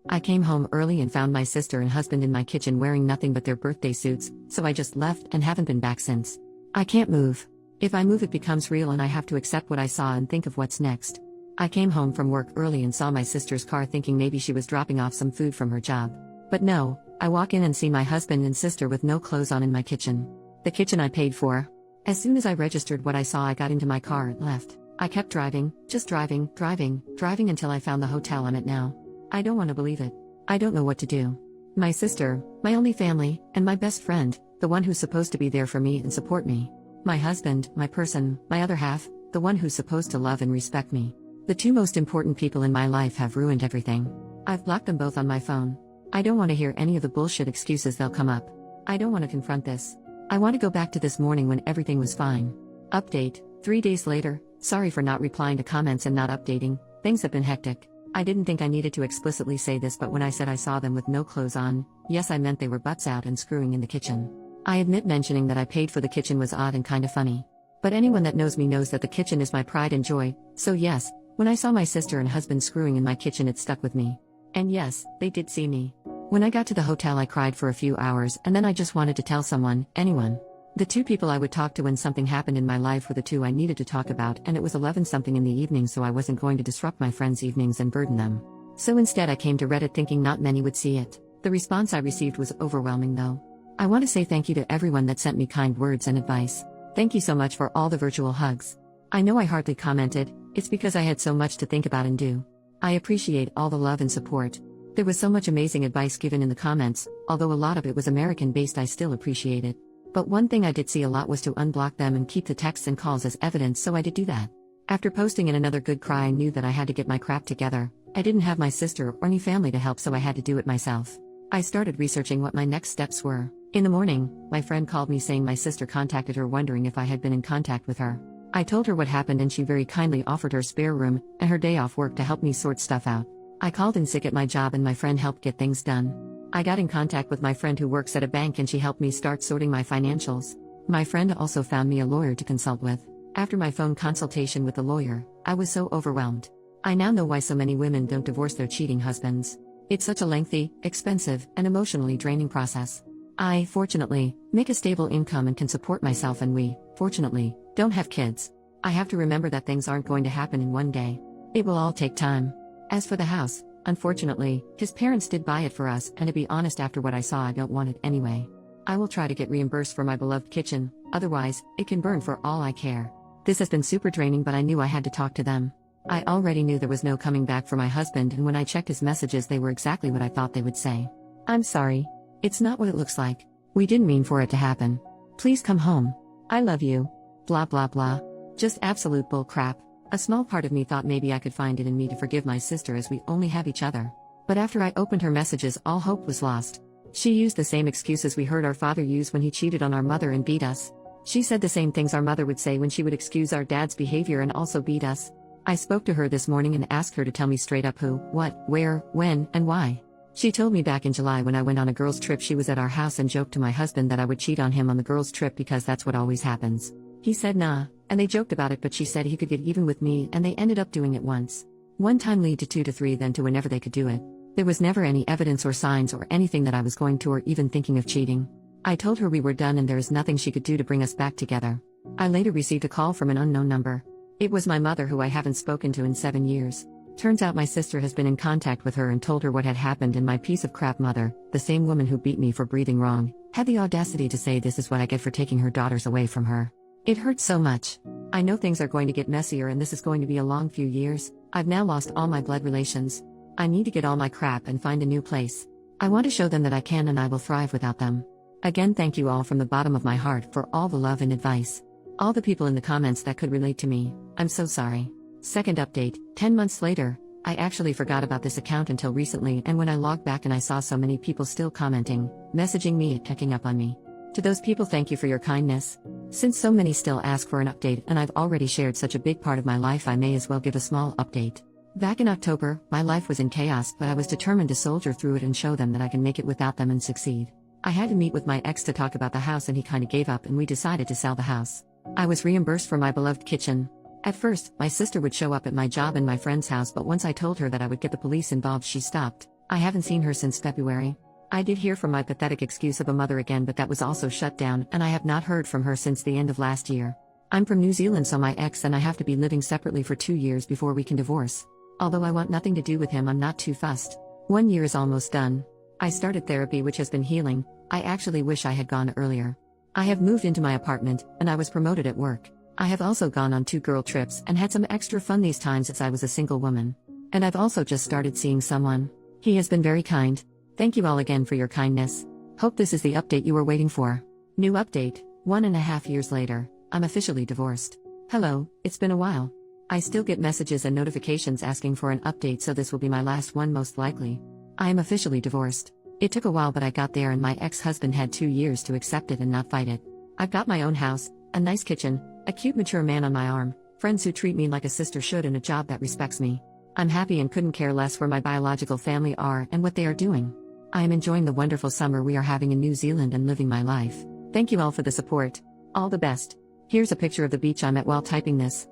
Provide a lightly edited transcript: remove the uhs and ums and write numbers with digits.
I came home early and found my sister and husband in my kitchen wearing nothing but their birthday suits, so I just left and haven't been back since. I can't move. If I move, it becomes real and I have to accept what I saw and think of what's next. I came home from work early and saw my sister's car, thinking maybe she was dropping off some food from her job. But no, I walk in and see my husband and sister with no clothes on in my kitchen. The kitchen I paid for. As soon as I registered what I saw, I got into my car and left. I kept driving, just driving until I found the hotel I'm at now. I don't want to believe it. I don't know what to do. My sister, my only family, and my best friend, the one who's supposed to be there for me and support me. My husband, my person, my other half, the one who's supposed to love and respect me. The two most important people in my life have ruined everything. I've blocked them both on my phone. I don't want to hear any of the bullshit excuses they'll come up. I don't want to confront this. I want to go back to this morning when everything was fine. Update, 3 days later. Sorry for not replying to comments and not updating. Things have been hectic. I didn't think I needed to explicitly say this, but when I said I saw them with no clothes on, yes, I meant they were butts out and screwing in the kitchen. I admit mentioning that I paid for the kitchen was odd and kinda funny. But anyone that knows me knows that the kitchen is my pride and joy, so yes, when I saw my sister and husband screwing in my kitchen, it stuck with me. And yes, they did see me. When I got to the hotel, I cried for a few hours and then I just wanted to tell someone, anyone. The two people I would talk to when something happened in my life were the two I needed to talk about, and it was 11-something in the evening, so I wasn't going to disrupt my friends' evenings and burden them. So instead I came to Reddit thinking not many would see it. The response I received was overwhelming though. I want to say thank you to everyone that sent me kind words and advice. Thank you so much for all the virtual hugs. I know I hardly commented, it's because I had so much to think about and do. I appreciate all the love and support. There was so much amazing advice given in the comments, although a lot of it was American-based. I still appreciate it. But one thing I did see a lot was to unblock them and keep the texts and calls as evidence, so I did do that. After posting in another good cry, I knew that I had to get my crap together. I didn't have my sister or any family to help, so I had to do it myself. I started researching what my next steps were. In the morning, my friend called me saying my sister contacted her wondering if I had been in contact with her. I told her what happened and she very kindly offered her spare room and her day off work to help me sort stuff out. I called in sick at my job and my friend helped get things done. I got in contact with my friend who works at a bank and she helped me start sorting my financials. My friend also found me a lawyer to consult with. After my phone consultation with the lawyer, I was so overwhelmed. I now know why so many women don't divorce their cheating husbands. It's such a lengthy, expensive, and emotionally draining process. I, fortunately, make a stable income and can support myself, and we, fortunately, don't have kids. I have to remember that things aren't going to happen in one day. It will all take time. As for the house, unfortunately, his parents did buy it for us, and to be honest, after what I saw, I don't want it anyway. I will try to get reimbursed for my beloved kitchen, otherwise, it can burn for all I care. This has been super draining, but I knew I had to talk to them. I already knew there was no coming back for my husband, and when I checked his messages, they were exactly what I thought they would say. I'm sorry. It's not what it looks like. We didn't mean for it to happen. Please come home. I love you. Blah blah blah. Just absolute bull crap. A small part of me thought maybe I could find it in me to forgive my sister, as we only have each other. But after I opened her messages, all hope was lost. She used the same excuses we heard our father use when he cheated on our mother and beat us. She said the same things our mother would say when she would excuse our dad's behavior and also beat us. I spoke to her this morning and asked her to tell me straight up who, what, where, when, and why. She told me back in July when I went on a girls' trip she was at our house and joked to my husband that I would cheat on him on the girls' trip because that's what always happens. He said nah, and they joked about it, but she said he could get even with me, and they ended up doing it once. One time lead to 2 to 3, then to whenever they could do it. There was never any evidence or signs or anything that I was going to or even thinking of cheating. I told her we were done and there is nothing she could do to bring us back together. I later received a call from an unknown number. It was my mother, who I haven't spoken to in 7 years. Turns out my sister has been in contact with her and told her what had happened, and my piece of crap mother, the same woman who beat me for breathing wrong, had the audacity to say this is what I get for taking her daughters away from her. It hurts so much. I know things are going to get messier and this is going to be a long few years. I've now lost all my blood relations. I need to get all my crap and find a new place. I want to show them that I can and I will thrive without them. Again, thank you all from the bottom of my heart for all the love and advice. All the people in the comments that could relate to me, I'm so sorry. Second update, 10 months later. I actually forgot about this account until recently, and when I logged back and I saw so many people still commenting, messaging me and checking up on me. To those people, thank you for your kindness. Since so many still ask for an update and I've already shared such a big part of my life, I may as well give a small update. Back in October, my life was in chaos, but I was determined to soldier through it and show them that I can make it without them and succeed. I had to meet with my ex to talk about the house, and he kinda gave up and we decided to sell the house. I was reimbursed for my beloved kitchen. At first, my sister would show up at my job and my friend's house, but once I told her that I would get the police involved, she stopped. I haven't seen her since February. I did hear from my pathetic excuse of a mother again, but that was also shut down, and I have not heard from her since the end of last year. I'm from New Zealand, so my ex and I have to be living separately for 2 years before we can divorce. Although I want nothing to do with him, I'm not too fussed. 1 year is almost done. I started therapy, which has been healing. I actually wish I had gone earlier. I have moved into my apartment, and I was promoted at work. I have also gone on 2 girl trips and had some extra fun these times as I was a single woman. And I've also just started seeing someone. He has been very kind. Thank you all again for your kindness. Hope this is the update you were waiting for. New update, 1.5 years later, I'm officially divorced. Hello, it's been a while. I still get messages and notifications asking for an update, so this will be my last one most likely. I am officially divorced. It took a while, but I got there, and my ex-husband had 2 years to accept it and not fight it. I've got my own house, a nice kitchen, a cute mature man on my arm, friends who treat me like a sister should, and a job that respects me. I'm happy and couldn't care less where my biological family are and what they are doing. I am enjoying the wonderful summer we are having in New Zealand and living my life. Thank you all for the support. All the best. Here's a picture of the beach I'm at while typing this.